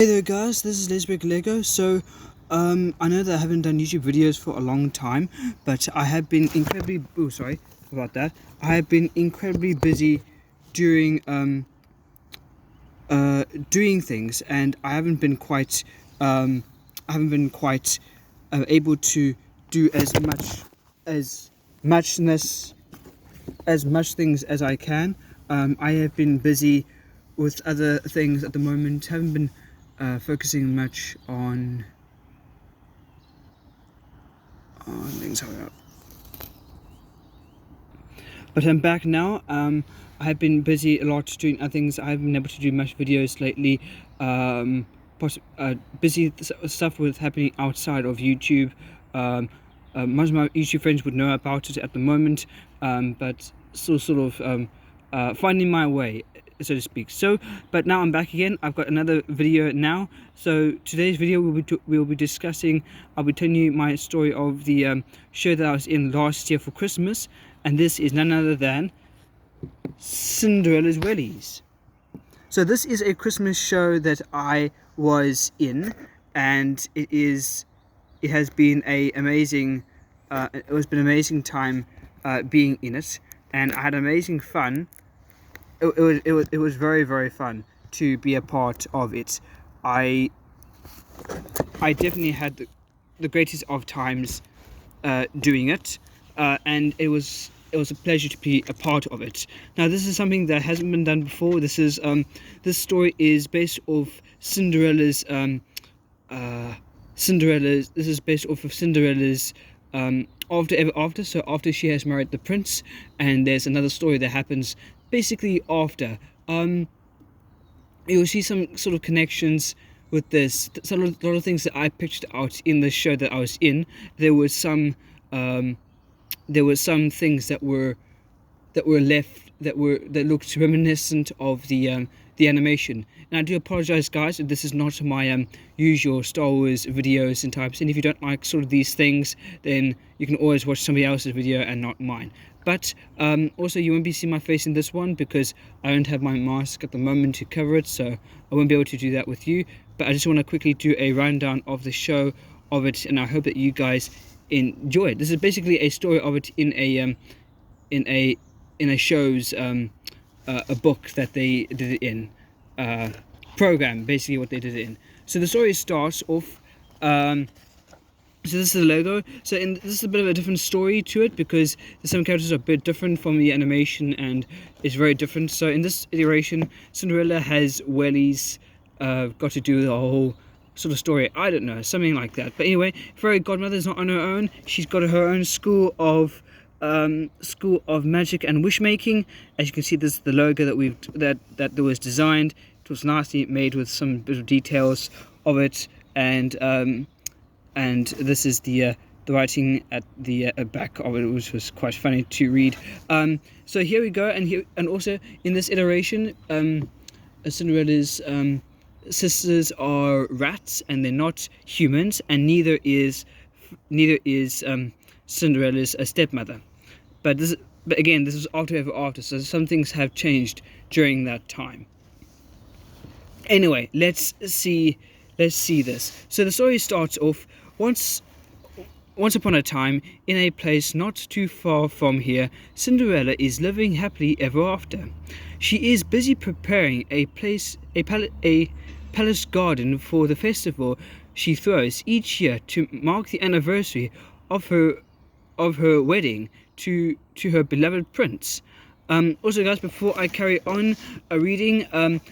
Hey there guys, this is Lesbic Lego. So I know that I haven't done YouTube videos for a long time, but I have been incredibly I have been incredibly busy during doing things, and I haven't been quite able to do as much things as I can. I have been busy with other things at the moment. Haven't been focusing much on things. But I'm back now. I have been busy a lot doing other things. I haven't been able to do much videos lately. Busy stuff with happening outside of YouTube. Most of my YouTube friends would know about it at the moment, but still sort of finding my way, so to speak. But now I'm back again. I've got another video now. So today's video we'll be discussing. I'll be telling you my story of the show that I was in last year for Christmas, and this is none other than Cinderella's Wellies. So this is a Christmas show that I was in, and it has been an amazing time being in it, and I had amazing fun. It was very, very fun to be a part of it. I definitely had the greatest of times doing it, and it was a pleasure to be a part of it. Now this is something that hasn't been done before. This story is based off Cinderella's this is based off of Cinderella's after ever after. So after she has married the prince, and there's another story that happens basically after. You'll see some sort of connections with this. A lot of things that I picked out in the show that I was in. There were some things that were left that looked reminiscent of the animation. And I do apologize, guys, if this is not my usual Star Wars videos and types, and if you don't like sort of these things, then you can always watch somebody else's video and not mine. But also, you won't be seeing my face in this one because I don't have my mask at the moment to cover it, so I won't be able to do that with you. But I just want to quickly do a rundown of the show of it, and I hope that you guys enjoy it. This is basically a story of it in a show's a book that they did it in, program, basically what they did it in. So the story starts off. So this is the logo. So this is a bit of a different story to it because some characters are a bit different from the animation, and it's very different. So in this iteration, Cinderella has Wellies got to do the whole sort of story. I don't know, something like that. But anyway, Fairy Godmother's not on her own. She's got her own school of magic and wish making. As you can see, this is the logo that was designed. It was nicely made with some bit of details of it, and this is the writing at the back of it, which was quite funny to read. So here we go, and also in this iteration, Cinderella's sisters are rats, and they're not humans, and neither is Cinderella's stepmother. But again, this was after, so some things have changed during that time. Anyway, let's see this. So the story starts off once upon a time, in a place not too far from here, Cinderella is living happily ever after. She is busy preparing a palace garden for the festival she throws each year to mark the anniversary of her wedding to her beloved prince. Also, guys, before I carry on reading,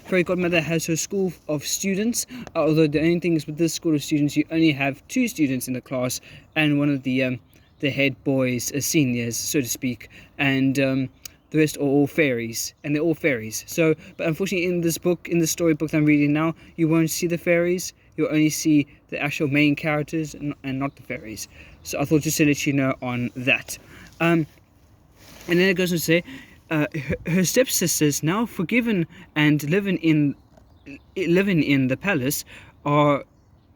Fairy Godmother has her school of students, although the only thing is with this school of students, you only have 2 students in the class, and one of the head boys, seniors, so to speak, and the rest are all fairies, and they're all fairies. So, but unfortunately, in the storybook that I'm reading now, you won't see the fairies. You'll only see the actual main characters and not the fairies. So I thought just to let you know on that. And then it goes on to say, her stepsisters, now forgiven and living in the palace, are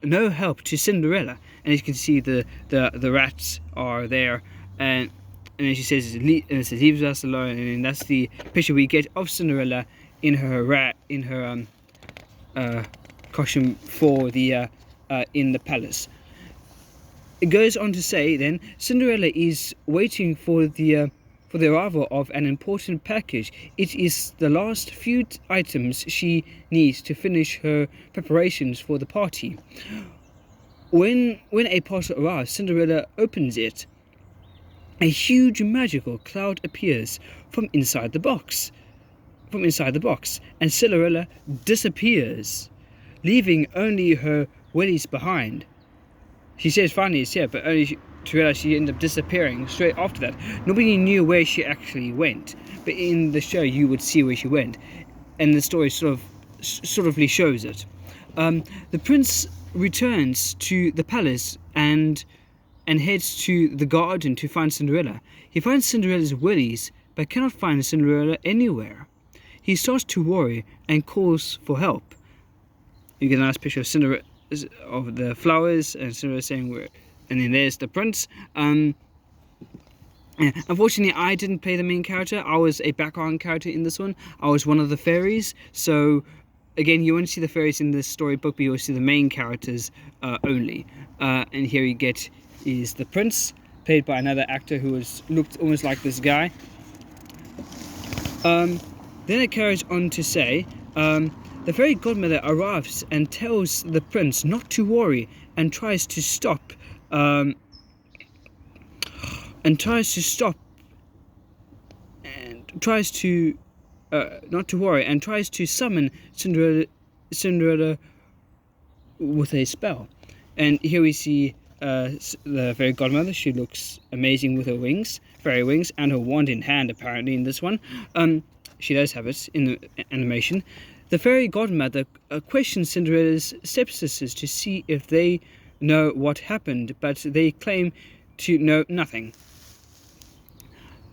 no help to Cinderella. And as you can see, the rats are there, and then she says, it leaves us alone, and that's the picture we get of Cinderella in her costume for the in the palace. It goes on to say then Cinderella is waiting for the arrival of an important package. It is the last few items she needs to finish her preparations for the party. When a parcel arrives, Cinderella opens it. A huge magical cloud appears from inside the box. And Cinderella disappears, leaving only her wellies behind. She says finally it's here, but only to realize she ended up disappearing straight after that. Nobody knew where she actually went, but in the show you would see where she went, and the story sort of shows it. The prince returns to the palace and heads to the garden to find Cinderella. He finds Cinderella's wellies, but cannot find Cinderella anywhere. He starts to worry and calls for help. You get a nice picture of Cinderella, of the flowers, and Cinderella saying where, and then there's the prince. Unfortunately, I didn't play the main character. I was a background character in this one. I was one of the fairies. So again, you won't see the fairies in this storybook, but you'll see the main characters only. And here you get is the prince, played by another actor who looked almost like this guy. Then it carries on to say, the fairy godmother arrives and tells the prince not to worry and tries to summon Cinderella with a spell. And here we see the fairy godmother. She looks amazing with her wings, fairy wings, and her wand in hand apparently in this one. She does have it in the animation. The fairy godmother questions Cinderella's stepsisters to see if they know what happened, but they claim to know nothing.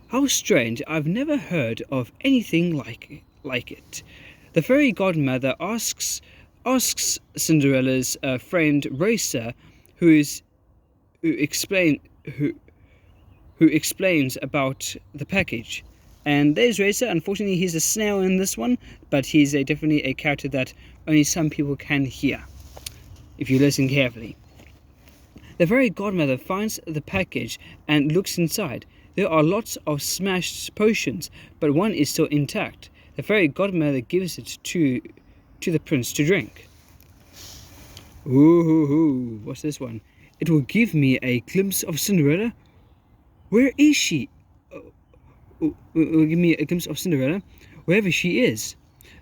How strange, I've never heard of anything like it. The fairy godmother asks Cinderella's friend Racer, who explains about the package. And there's Racer. Unfortunately, he's a snail in this one, but he's definitely a character that only some people can hear, if you listen carefully. The fairy godmother finds the package and looks inside. There are lots of smashed potions, but one is still intact. The fairy godmother gives it to the prince to drink. Ooh, what's this one? It will give me a glimpse of Cinderella. Where is she? Will give me a glimpse of Cinderella, wherever she is.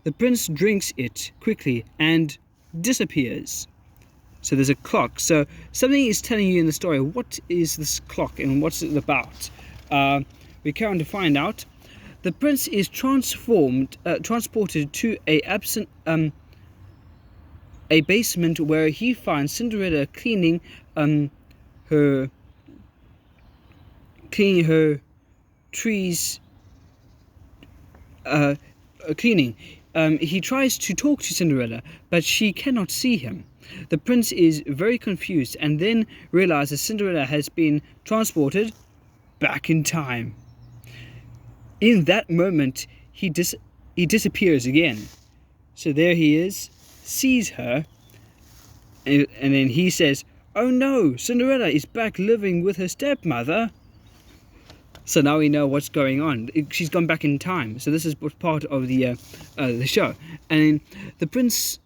The prince drinks it quickly and disappears. So there's a clock. So something is telling you in the story, what is this clock and what's it about? We carry on to find out. The prince is transported to a basement where he finds Cinderella cleaning her trees. Cleaning. He tries to talk to Cinderella, but she cannot see him. The prince is very confused and then realizes Cinderella has been transported back in time. In that moment, he disappears again. So there he is, sees her, and then he says, "Oh no, Cinderella is back living with her stepmother." So now we know what's going on. She's gone back in time. So this is part of the show. And the prince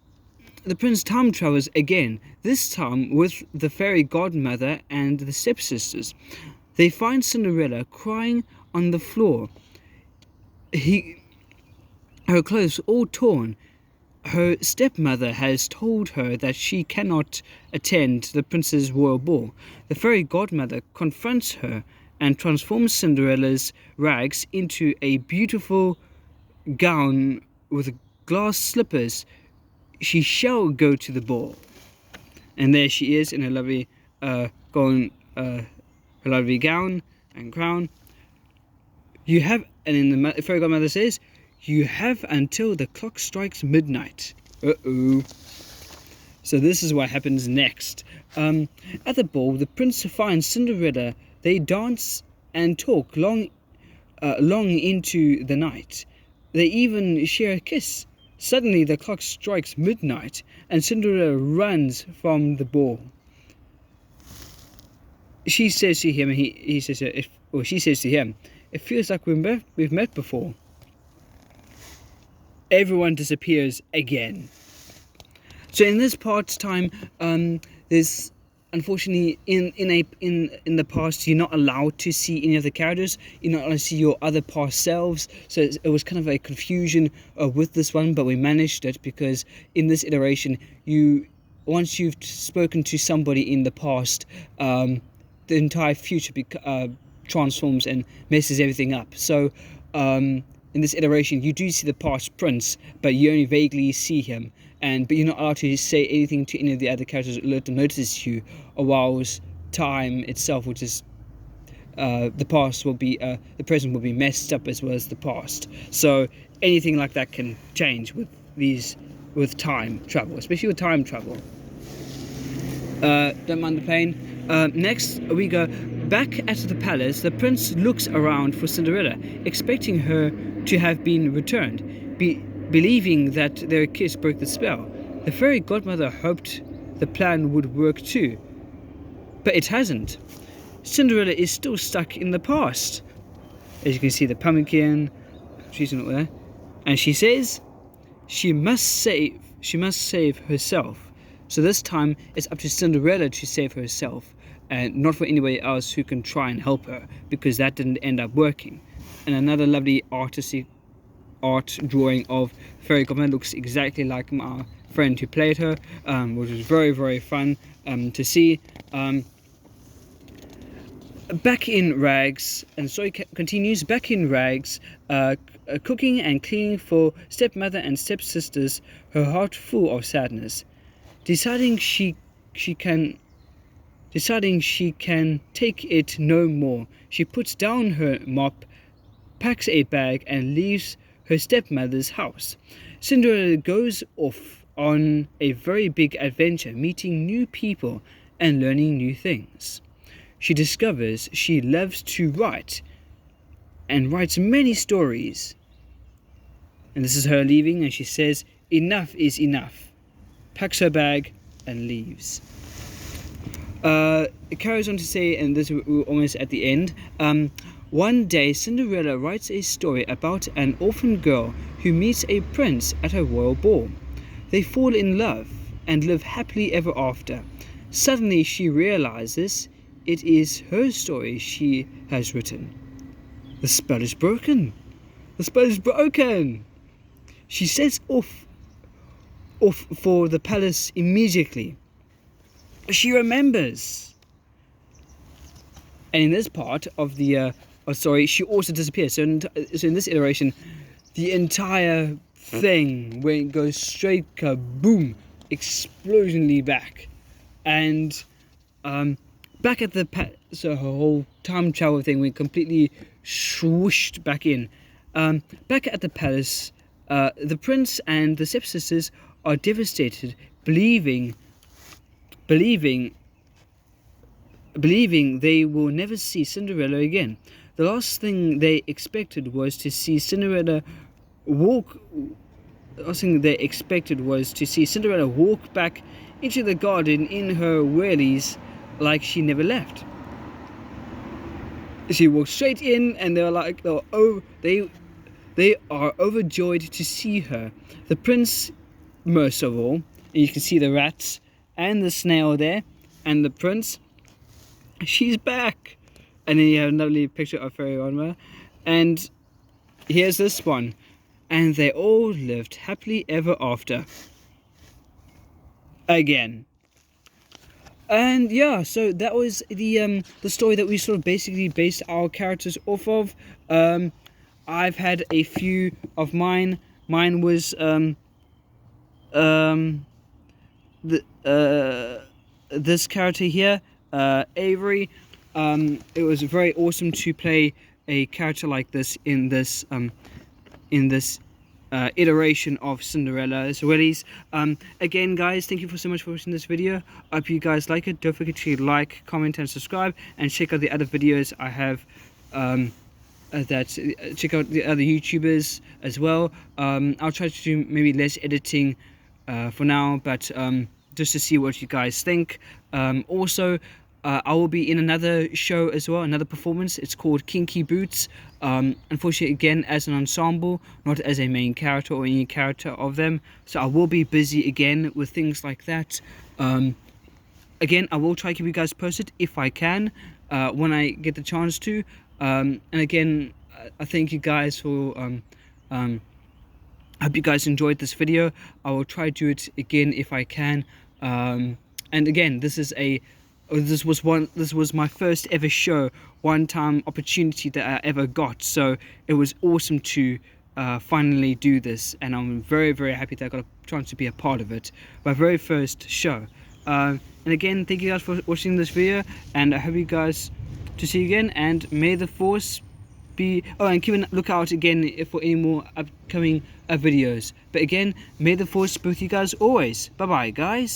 time travels again. This time with the fairy godmother and the stepsisters. They find Cinderella crying on the floor. Her clothes all torn. Her stepmother has told her that she cannot attend the prince's royal ball. The fairy godmother confronts her and transforms Cinderella's rags into a beautiful gown with glass slippers. She shall go to the ball. And there she is in her lovely her lovely gown and crown. And then the fairy godmother says, "You have until the clock strikes midnight." Uh-oh. So this is what happens next. At the ball, the prince finds Cinderella. They dance and talk long into the night. They even share a kiss. Suddenly the clock strikes midnight and Cinderella runs from the ball. She says to him, he says, or she says to him, "It feels like we've met before." Everyone disappears again. So in this part time, there's unfortunately in the past you're not allowed to see any of the characters. You're not allowed to see your other past selves. So it was kind of a confusion with this one, but we managed it because in this iteration, once you've spoken to somebody in the past, the entire future transforms and messes everything up. So in this iteration, you do see the past prince, but you only vaguely see him. But you're not allowed to say anything to any of the other characters or let them notice you, or whilst time itself, which is the past, will be the present will be messed up as well as the past. So anything like that can change with time travel, especially with time travel. Don't mind the plane. Next we go back at the palace. The prince looks around for Cinderella, expecting her to have been returned, believing that their kiss broke the spell. The fairy godmother hoped the plan would work too, but it hasn't. Cinderella is still stuck in the past. As you can see, the pumpkin, she's not there, and she says she must save herself. So this time it's up to Cinderella to save herself, and not for anybody else who can try and help her, because that didn't end up working. And another lovely art drawing of Fairy Godmother looks exactly like my friend who played her, which was very, very fun to see. Back in rags, and story continues. Back in rags, cooking and cleaning for stepmother and stepsisters, her heart full of sadness. Deciding she can take it no more, she puts down her mop, packs a bag, and leaves her stepmother's house. Cinderella goes off on a very big adventure, meeting new people and learning new things. She discovers she loves to write and writes many stories. And this is her leaving, and she says, "Enough is enough," packs her bag and leaves. It carries on to say, and this we're almost at the end, one day Cinderella writes a story about an orphan girl who meets a prince at a royal ball. They fall in love and live happily ever after. Suddenly she realizes it is her story she has written. The spell is broken. The spell is broken. She sets off for the palace immediately. She remembers. And in this part of the she also disappears. So in this iteration, the entire thing goes straight kaboom, explosionally back, and back at the so her whole time travel thing went completely swooshed back in. Back at the palace, the prince and the stepsisters are devastated, believing they will never see Cinderella again. The last thing they expected was to see Cinderella walk back into the garden in her wellies like she never left. She walked straight in, and they are overjoyed to see her. The prince, most of all, and you can see the rats and the snail there, and the prince, she's back. And then you have a lovely picture of Fairy Godmother, and here's this one. And they all lived happily ever after. Again. And yeah, so that was the story that we sort of basically based our characters off of. I've had a few of mine. Mine was this character here, Avery. It was very awesome to play a character like this in this iteration of Cinderella. So Wellies, again guys, thank you so much for watching this video. I hope you guys like it. Don't forget to like, comment and subscribe, and check out the other videos I have. Check out the other YouTubers as well. I'll try to do maybe less editing for now, but just to see what you guys think. Also, I will be in another show as well, another performance. It's called Kinky Boots. Unfortunately, again, as an ensemble, not as a main character or any character of them. So I will be busy again with things like that. Again, I will try to keep you guys posted if I can, when I get the chance to. And again, I thank you guys for I hope you guys enjoyed this video. I will try to do it again if I can. And again, this was my first ever show, one-time opportunity that I ever got. So it was awesome to finally do this, and I'm very, very happy that I got a chance to be a part of it. My very first show. And again, thank you guys for watching this video, and I hope you guys to see you again. And may the force be, and keep a lookout again for any more upcoming videos. But again, may the force be with you guys always. Bye bye, guys.